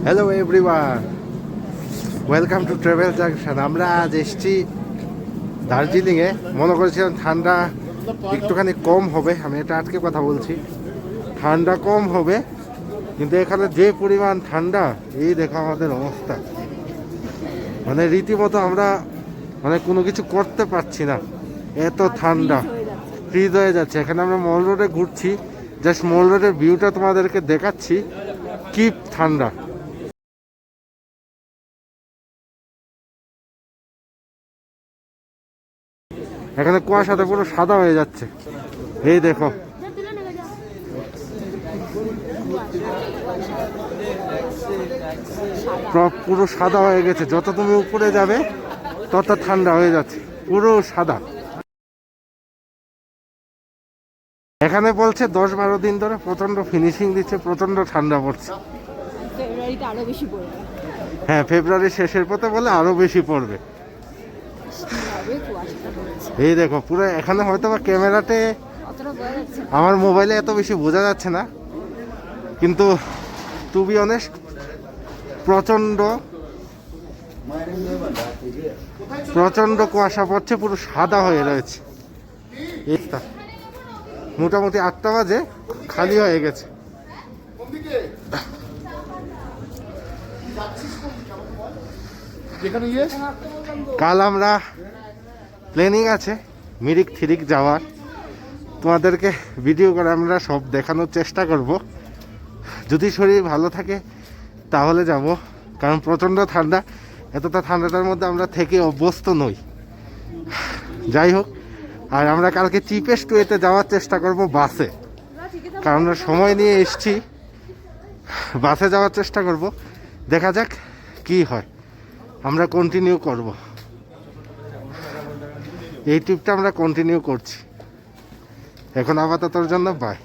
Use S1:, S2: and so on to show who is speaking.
S1: Hello everyone, welcome to travel junction. আমরা আজ এসেছি দার্জিলিংয়ে। মনে করেছিলাম ঠান্ডা একটুখানি কম হবে, আমি এটা আজকে কথা বলছি, ঠান্ডা কম হবে, কিন্তু এখানে যে পরিমাণ ঠান্ডা, এই দেখো আমাদের অবস্থা, মানে রীতিমতো আমরা কোনো কিছু করতে পারছি না, এত ঠান্ডা, ফ্রিজ হয়ে যাচ্ছে। এখানে আমরা মল রোডে ঘুরছি, জাস্ট মল রোডের ভিউটা তোমাদেরকে দেখাচ্ছি, কি ঠান্ডা। এখানে কুয়াশাতে পুরো সাদা হয়ে যাচ্ছে, এই দেখো। পুরো সাদা হয়ে গেছে, যত তুমি উপরে যাবে তত ঠান্ডা হয়ে যাচ্ছে, পুরো সাদা। এখানে বলছে 10-12 দিন ধরে প্রচন্ড ফিনিশিং দিচ্ছে, প্রচন্ড ঠান্ডা পড়ছে। হ্যাঁ, ফেব্রুয়ারি শেষের পথে বলে আরো বেশি পড়বে। এই দেখো পুরো, এখানে হয়তো বা ক্যামেরাতে আমার মোবাইলে এত বেশি বোঝা যাচ্ছে না, কিন্তু টু বি অনেস্ট প্রচন্ড প্রচন্ড কুয়াশা পড়ছে, পুরো সাদা হয়ে রয়েছে। মোটামুটি 8টা বাজে, খালি হয়ে গেছে। কাল আমরা প্ল্যানিং আছে মিরিক থিরিক যাওয়ার, তোমাদেরকে ভিডিও করে আমরা সব দেখানোর চেষ্টা করব। যদি শরীর ভালো থাকে তাহলে যাব, কারণ প্রচণ্ড ঠান্ডা, এতটা ঠান্ডাটার মধ্যে আমরা থেকে অভ্যস্ত নই। যাই হোক, আর আমরা কালকে চিপেস্ট ওয়েতে যাওয়ার চেষ্টা করব বাসে, কারণ আমরা সময় নিয়ে এসছি, বাসে যাওয়ার চেষ্টা করব। দেখা যাক কি হয়, আমরা কন্টিনিউ করব, এই ট্রিপটা আমরা কন্টিনিউ করছি। এখন আপাততর জন্য বাই।